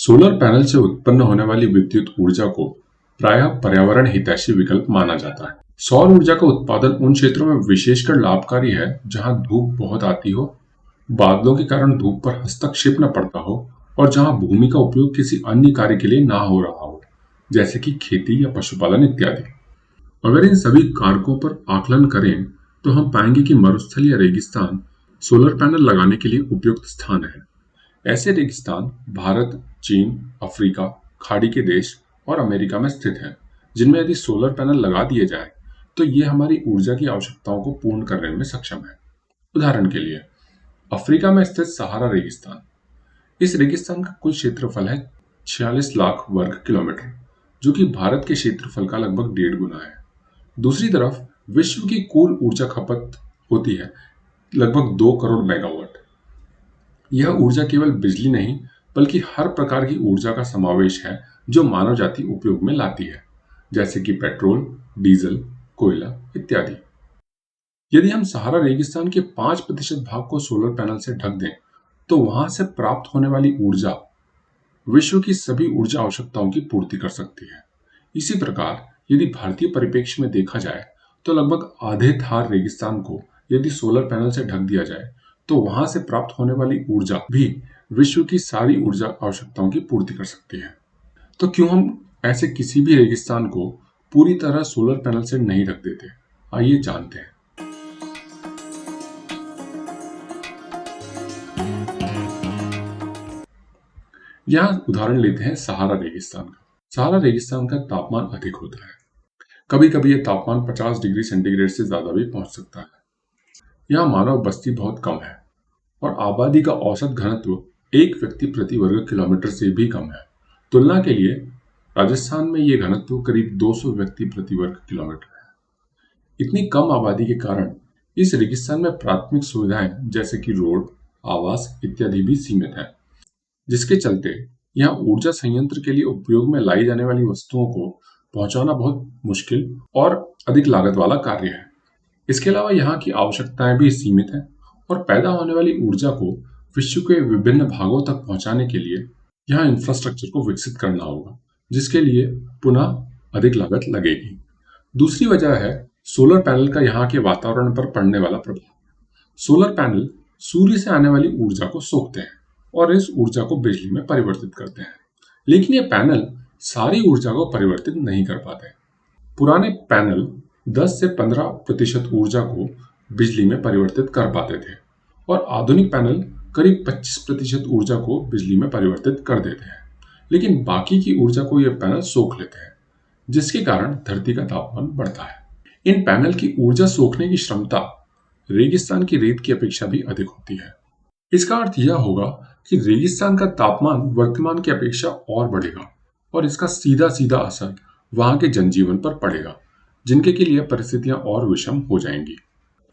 Solar panel से उत्पन्न होने वाली विद्युत ऊर्जा को प्रायः पर्यावरण हितैषी विकल्प माना जाता है। सौर ऊर्जा का उत्पादन उन क्षेत्रों में विशेषकर लाभकारी है जहां धूप बहुत आती हो, बादलों के कारण धूप पर हस्तक्षेप न पड़ता हो और जहां भूमि का उपयोग किसी अन्य कार्य के लिए ना हो रहा हो, जैसे कि खेती या पशुपालन इत्यादि। अगर इन सभी कारकों पर आकलन करें तो हम पाएंगे कि मरुस्थल या रेगिस्तान सोलर पैनल लगाने के लिए उपयुक्त स्थान है। ऐसे रेगिस्तान भारत, चीन, अफ्रीका, खाड़ी के देश और अमेरिका में स्थित हैं, जिनमें यदि सोलर पैनल लगा दिए जाए तो ये हमारी ऊर्जा की आवश्यकताओं को पूर्ण करने में सक्षम है। उदाहरण के लिए, अफ्रीका में स्थित सहारा रेगिस्तान। इस रेगिस्तान का कुल क्षेत्रफल है 46 लाख वर्ग किलोमीटर, जो कि भारत के क्षेत्रफल का लगभग 1.5 गुना है। दूसरी तरफ विश्व की कुल ऊर्जा खपत होती है लगभग 2 करोड़ मेगावाट। यह ऊर्जा केवल बिजली नहीं बल्कि हर प्रकार की ऊर्जा का समावेश है जो मानव जाति उपयोग में लाती है, जैसे कि पेट्रोल, डीजल, कोयला इत्यादि। यदि हम सहारा रेगिस्तान के 5% भाग को सोलर पैनल से ढक दें तो वहां से प्राप्त होने वाली ऊर्जा विश्व की सभी ऊर्जा आवश्यकताओं की पूर्ति कर सकती है। इसी प्रकार यदि भारतीय परिप्रेक्ष्य में देखा जाए तो लगभग आधे थार रेगिस्तान को यदि सोलर पैनल से ढक दिया जाए तो वहां से प्राप्त होने वाली ऊर्जा भी विश्व की सारी ऊर्जा आवश्यकताओं की पूर्ति कर सकती है। तो क्यों हम ऐसे किसी भी रेगिस्तान को पूरी तरह सोलर पैनल से नहीं ढक देते? आइए जानते हैं। यहाँ उदाहरण लेते हैं सहारा रेगिस्तान का। सहारा रेगिस्तान का तापमान अधिक होता है। कभी कभी यह तापमान 50 डिग्री सेंटीग्रेड से ज्यादा भी पहुंच सकता है। यहाँ मानव बस्ती बहुत कम है और आबादी का औसत घनत्व 1 व्यक्ति प्रति वर्ग किलोमीटर से भी कम है। तुलना के लिए राजस्थान में यह घनत्व करीब 200 व्यक्ति प्रति वर्ग किलोमीटर है। इतनी कम आबादी के कारण इस रेगिस्तान में प्राथमिक सुविधाएं जैसे कि रोड, आवास इत्यादि भी सीमित है, जिसके चलते यहाँ ऊर्जा संयंत्र के लिए उपयोग में लाई जाने वाली वस्तुओं को पहुंचाना बहुत मुश्किल और अधिक लागत वाला कार्य है। इसके अलावा यहाँ की आवश्यकताएं भी सीमित हैं और पैदा होने वाली ऊर्जा को विश्व के विभिन्न भागों तक पहुंचाने के लिए यहाँ इंफ्रास्ट्रक्चर को विकसित करना होगा, जिसके लिए पुनः अधिक लागत लगेगी। दूसरी वजह है सोलर पैनल का यहाँ के वातावरण पर पड़ने वाला प्रभाव। सोलर पैनल सूर्य से आने वाली ऊर्जा को सोखते हैं और इस ऊर्जा को बिजली में परिवर्तित करते हैं, लेकिन ये पैनल सारी ऊर्जा को परिवर्तित नहीं कर पाते। पुराने पैनल 10 से 15% ऊर्जा को बिजली में परिवर्तित कर पाते थे और आधुनिक पैनल करीब 25% ऊर्जा को बिजली में परिवर्तित कर देते हैं, लेकिन बाकी की ऊर्जा को ये पैनल सोख लेते हैं, जिसके कारण धरती का तापमान बढ़ता है। इन पैनल की ऊर्जा सोखने की क्षमता रेगिस्तान की रेत की अपेक्षा भी अधिक होती है। इसका अर्थ यह होगा कि रेगिस्तान का तापमान वर्तमान की अपेक्षा और बढ़ेगा और इसका सीधा सीधा असर वहां के जनजीवन पर पड़ेगा, जिनके के लिए परिस्थितियां और विषम हो जाएंगी।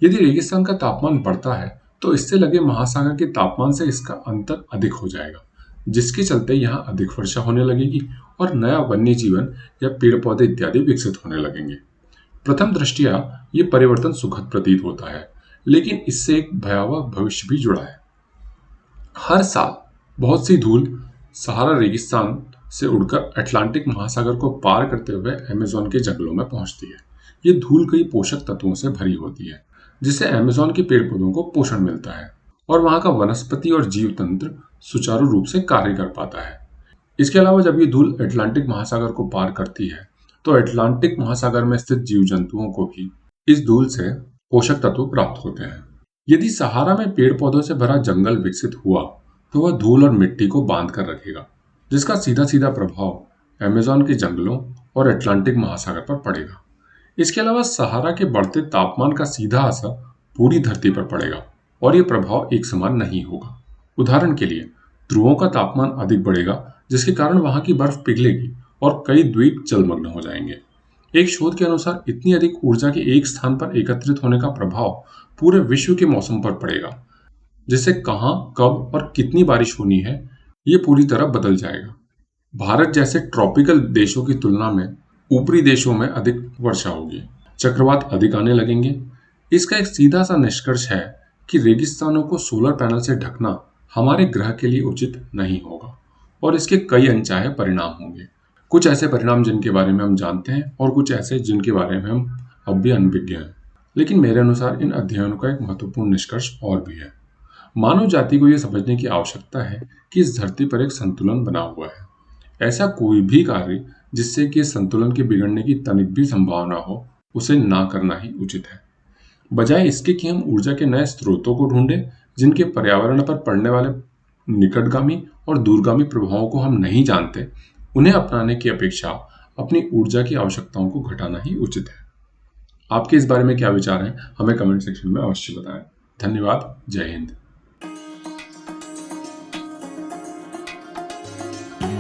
यदि रेगिस्तान का तापमान बढ़ता है तो इससे लगे महासागर के तापमान से इसका अंतर अधिक हो जाएगा, जिसके चलते यहाँ अधिक वर्षा होने लगेगी और नया वन्य जीवन या पेड़ पौधे इत्यादि विकसित होने लगेंगे। प्रथम दृष्टया ये परिवर्तन सुखद प्रतीत होता है, लेकिन इससे एक भयावह भविष्य भी जुड़ा है। हर साल बहुत सी धूल सहारा रेगिस्तान से उड़कर अटलांटिक महासागर को पार करते हुए अमेज़न के जंगलों में पहुंचती है। ये धूल कई पोषक तत्वों से भरी होती है, जिससे अमेज़न के पेड़ पौधों को पोषण मिलता है और वहां का वनस्पति और जीव तंत्र सुचारू रूप से कार्य कर पाता है। इसके अलावा जब ये धूल अटलांटिक महासागर को पार करती है तो अटलांटिक महासागर में स्थित जीव जंतुओं को भी इस धूल से पोषक तत्व प्राप्त होते हैं। यदि सहारा में पेड़ पौधों से भरा जंगल विकसित हुआ तो वह धूल और मिट्टी को बांध कर रखेगा, जिसका सीधा सीधा प्रभाव अमेज़न के जंगलों और अटलांटिक महासागर पर पड़ेगा। इसके अलावा सहारा के बढ़ते तापमान का सीधा असर पूरी धरती पर पड़ेगा और यह प्रभाव एक समान नहीं होगा। उदाहरण के लिए, ध्रुवों का तापमान अधिक बढ़ेगा, जिसके कारण वहां की बर्फ पिघलेगी और कई द्वीप जलमग्न हो जाएंगे। एक शोध के अनुसार इतनी अधिक ऊर्जा के एक स्थान पर एकत्रित होने का प्रभाव पूरे विश्व के मौसम पर पड़ेगा, जिससे कहां, कब और कितनी बारिश होनी है ये पूरी तरह बदल जाएगा। भारत जैसे ट्रॉपिकल देशों की तुलना में ऊपरी देशों में अधिक वर्षा होगी, चक्रवात अधिक आने लगेंगे। इसका एक सीधा सा निष्कर्ष है कि रेगिस्तानों को सोलर पैनल से ढकना हमारे ग्रह के लिए उचित नहीं होगा और इसके कई अनचाहे परिणाम होंगे। कुछ ऐसे परिणाम जिनके बारे में हम जानते हैं और कुछ ऐसे जिनके बारे में हम अब भी अनभिज्ञ हैं। लेकिन मेरे अनुसार इन अध्ययनों का एक महत्वपूर्ण निष्कर्ष और भी है। मानव जाति को यह समझने की आवश्यकता है कि इस धरती पर एक संतुलन बना हुआ है। ऐसा कोई भी कार्य जिससे कि संतुलन के बिगड़ने की तनिक भी संभावना हो, उसे ना करना ही उचित है। बजाय इसके कि हम ऊर्जा के नए स्रोतों को ढूंढें, जिनके पर्यावरण पर पड़ने वाले निकटगामी और दूरगामी प्रभावों को हम नहीं जानते, उन्हें अपनाने की अपेक्षा अपनी ऊर्जा की आवश्यकताओं को घटाना ही उचित है। आपके इस बारे में क्या विचार हैं? हमें कमेंट सेक्शन में अवश्य बताएं। धन्यवाद। जय हिंद।